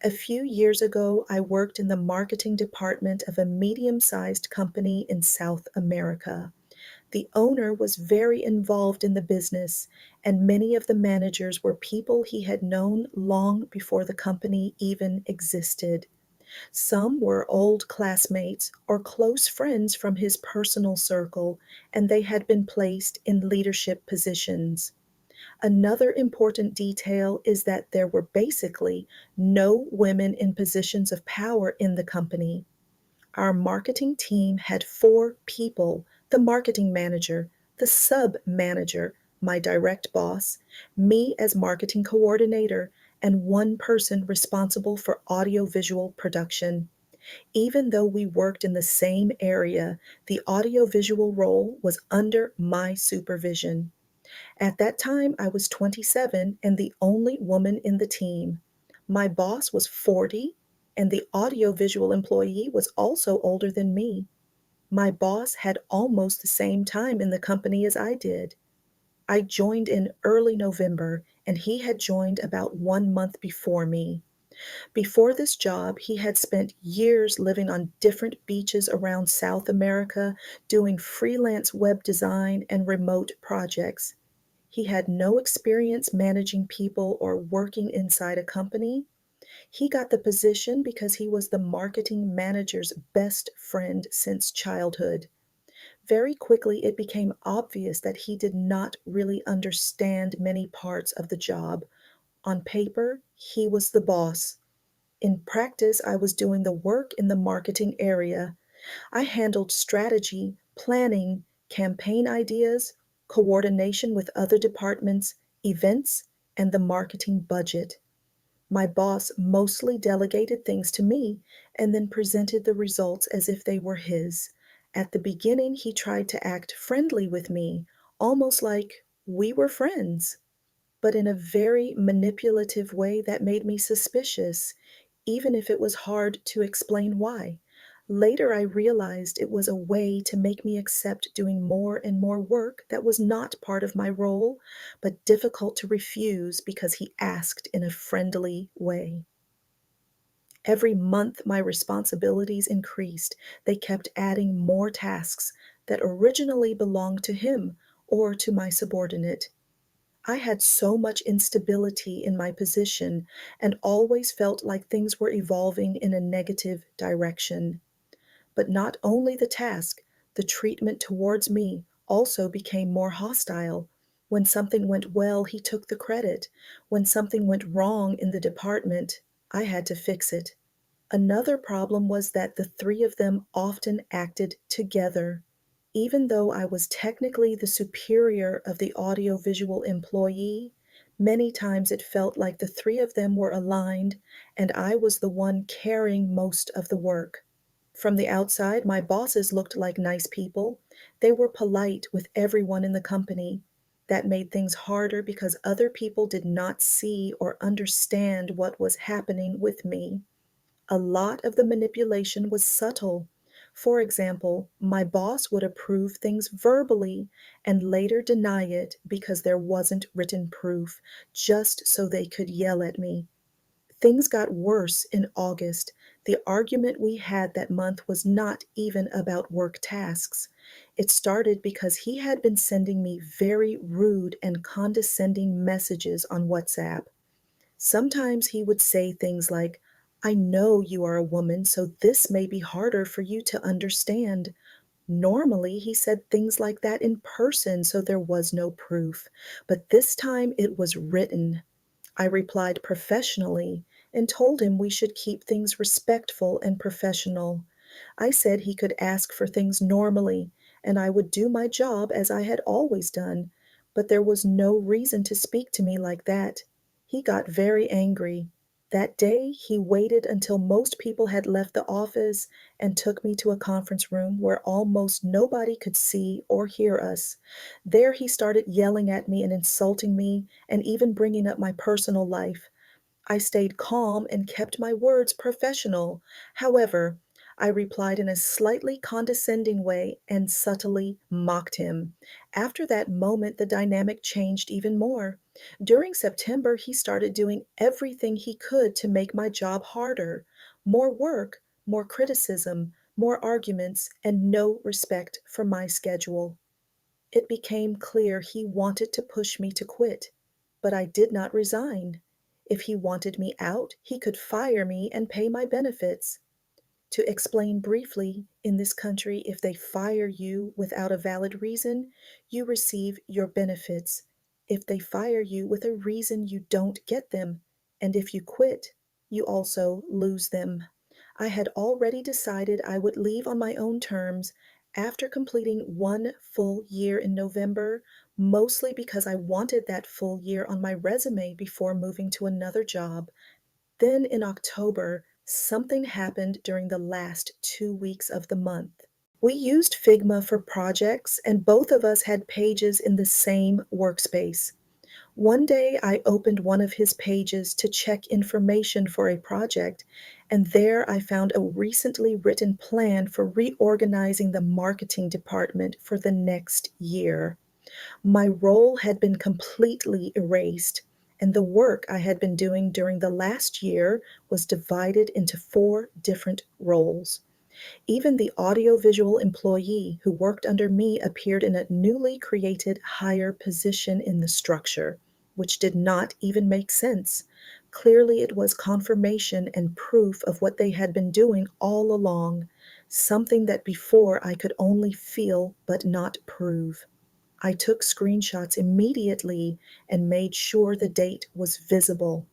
A few years ago, I worked in the marketing department of a medium-sized company in South America. The owner was very involved in the business, and many of the managers were people he had known long before the company even existed. Some were old classmates or close friends from his personal circle, and they had been placed in leadership positions. Another important detail is that there were basically no women in positions of power in the company. Our marketing team had four people: the marketing manager, the sub manager, my direct boss, me as marketing coordinator, and one person responsible for audiovisual production. Even though we worked in the same area, the audiovisual role was under my supervision. At that time, I was 27 and the only woman in the team. My boss was 40, and the audiovisual employee was also older than me. My boss had almost the same time in the company as I did. I joined in early November, and he had joined about 1 month before me. Before this job, he had spent years living on different beaches around South America, doing freelance web design and remote projects. He had no experience managing people or working inside a company. He got the position because he was the marketing manager's best friend since childhood. Very quickly, it became obvious that he did not really understand many parts of the job. On paper, he was the boss. In practice, I was doing the work in the marketing area. I handled strategy, planning, campaign ideas, coordination with other departments, events, and the marketing budget. My boss mostly delegated things to me and then presented the results as if they were his. At the beginning, he tried to act friendly with me, almost like we were friends, but in a very manipulative way that made me suspicious, even if it was hard to explain why. Later, I realized it was a way to make me accept doing more and more work that was not part of my role, but difficult to refuse because he asked in a friendly way. Every month, my responsibilities increased. They kept adding more tasks that originally belonged to him or to my subordinate. I had so much instability in my position and always felt like things were evolving in a negative direction. But not only the task, the treatment towards me also became more hostile. When something went well, he took the credit. When something went wrong in the department, I had to fix it. Another problem was that the three of them often acted together. Even though I was technically the superior of the audiovisual employee, many times it felt like the three of them were aligned and I was the one carrying most of the work. From the outside, my bosses looked like nice people. They were polite with everyone in the company. That made things harder because other people did not see or understand what was happening with me. A lot of the manipulation was subtle. For example, my boss would approve things verbally and later deny it because there wasn't written proof, just so they could yell at me. Things got worse in August. The argument we had that month was not even about work tasks. It started because he had been sending me very rude and condescending messages on WhatsApp. Sometimes he would say things like, "I know you are a woman, so this may be harder for you to understand." Normally, he said things like that in person, so there was no proof. But this time it was written. I replied professionally and told him we should keep things respectful and professional. I said he could ask for things normally, and I would do my job as I had always done, but there was no reason to speak to me like that. He got very angry. That day, he waited until most people had left the office and took me to a conference room where almost nobody could see or hear us. There, he started yelling at me and insulting me and even bringing up my personal life. I stayed calm and kept my words professional. However, I replied in a slightly condescending way and subtly mocked him. After that moment, the dynamic changed even more. During September, he started doing everything he could to make my job harder. More work, more criticism, more arguments, and no respect for my schedule. It became clear he wanted to push me to quit, but I did not resign. If he wanted me out, he could fire me and pay my benefits. To explain briefly, in this country, if they fire you without a valid reason, you receive your benefits. If they fire you with a reason, you don't get them. And if you quit, you also lose them. I had already decided I would leave on my own terms after completing 1 full year in November, mostly because I wanted that full year on my resume before moving to another job. Then in October, something happened during the last 2 weeks of the month. We used Figma for projects, and both of us had pages in the same workspace. One day, I opened one of his pages to check information for a project, and there I found a recently written plan for reorganizing the marketing department for the next year. My role had been completely erased, and the work I had been doing during the last year was divided into 4 different roles. Even the audiovisual employee who worked under me appeared in a newly created higher position in the structure, which did not even make sense. Clearly, it was confirmation and proof of what they had been doing all along, something that before I could only feel but not prove. I took screenshots immediately and made sure the date was visible.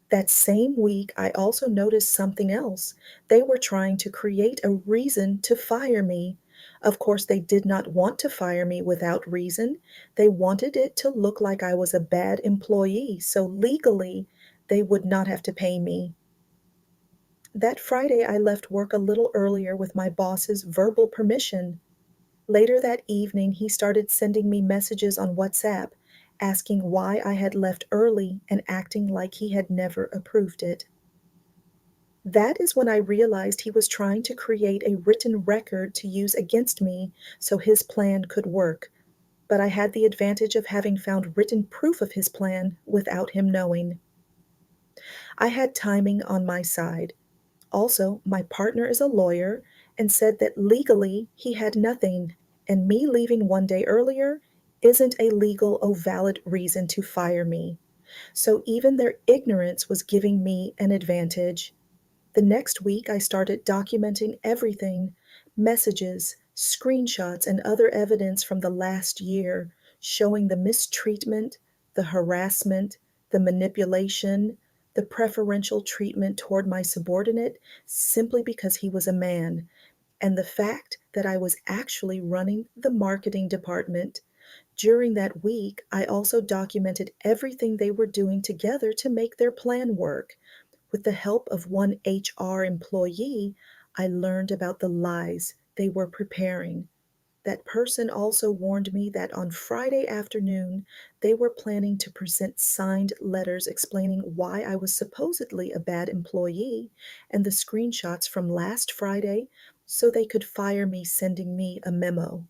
That same week, I also noticed something else. They were trying to create a reason to fire me. Of course, they did not want to fire me without reason. They wanted it to look like I was a bad employee, so legally, they would not have to pay me. That Friday, I left work a little earlier with my boss's verbal permission. Later that evening, he started sending me messages on WhatsApp, asking why I had left early and acting like he had never approved it. That is when I realized he was trying to create a written record to use against me so his plan could work. But I had the advantage of having found written proof of his plan without him knowing. I had timing on my side. Also, my partner is a lawyer and said that legally he had nothing, and me leaving one day earlier isn't a legal or valid reason to fire me. So even their ignorance was giving me an advantage. The next week, I started documenting everything: messages, screenshots, and other evidence from the last year, showing the mistreatment, the harassment, the manipulation, the preferential treatment toward my subordinate simply because he was a man, and the fact that I was actually running the marketing department. During that week, I also documented everything they were doing together to make their plan work. With the help of one HR employee, I learned about the lies they were preparing. That person also warned me that on Friday afternoon, they were planning to present signed letters explaining why I was supposedly a bad employee and the screenshots from last Friday so they could fire me, sending me a memo.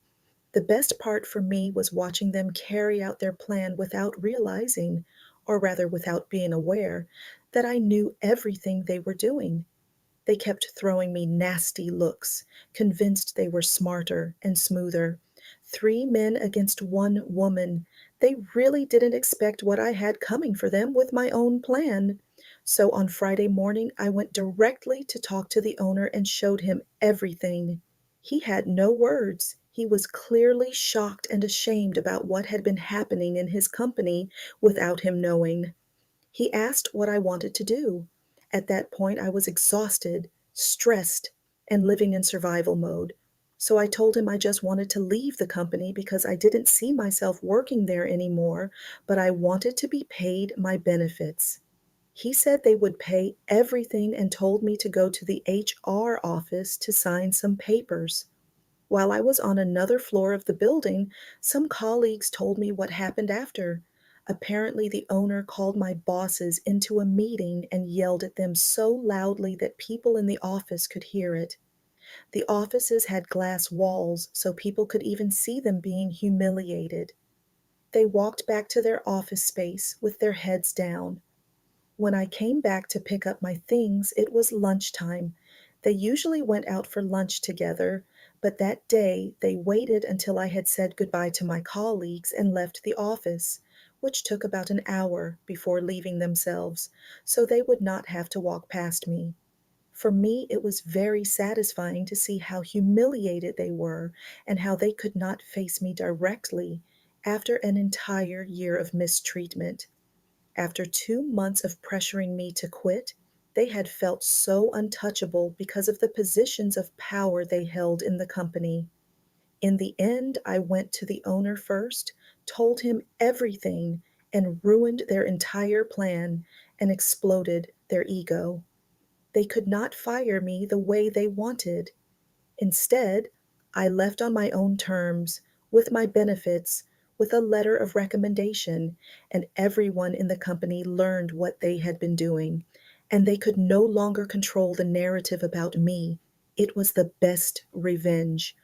The best part for me was watching them carry out their plan without realizing, or rather without being aware, that I knew everything they were doing. They kept throwing me nasty looks, convinced they were smarter and smoother. 3 men against 1 woman. They really didn't expect what I had coming for them with my own plan. So on Friday morning, I went directly to talk to the owner and showed him everything. He had no words. He was clearly shocked and ashamed about what had been happening in his company without him knowing. He asked what I wanted to do. At that point, I was exhausted, stressed, and living in survival mode. So I told him I just wanted to leave the company because I didn't see myself working there anymore, but I wanted to be paid my benefits. He said they would pay everything and told me to go to the HR office to sign some papers. While I was on another floor of the building, some colleagues told me what happened after. Apparently, the owner called my bosses into a meeting and yelled at them so loudly that people in the office could hear it. The offices had glass walls so people could even see them being humiliated. They walked back to their office space with their heads down. When I came back to pick up my things, it was lunchtime. They usually went out for lunch together, but that day they waited until I had said goodbye to my colleagues and left the office, which took about an hour before leaving themselves, so they would not have to walk past me. For me, it was very satisfying to see how humiliated they were and how they could not face me directly after an entire year of mistreatment. After 2 months of pressuring me to quit, they had felt so untouchable because of the positions of power they held in the company. In the end, I went to the owner first, told him everything, and ruined their entire plan and exploded their ego. They could not fire me the way they wanted. Instead, I left on my own terms, with my benefits, with a letter of recommendation, and everyone in the company learned what they had been doing, and they could no longer control the narrative about me. It was the best revenge.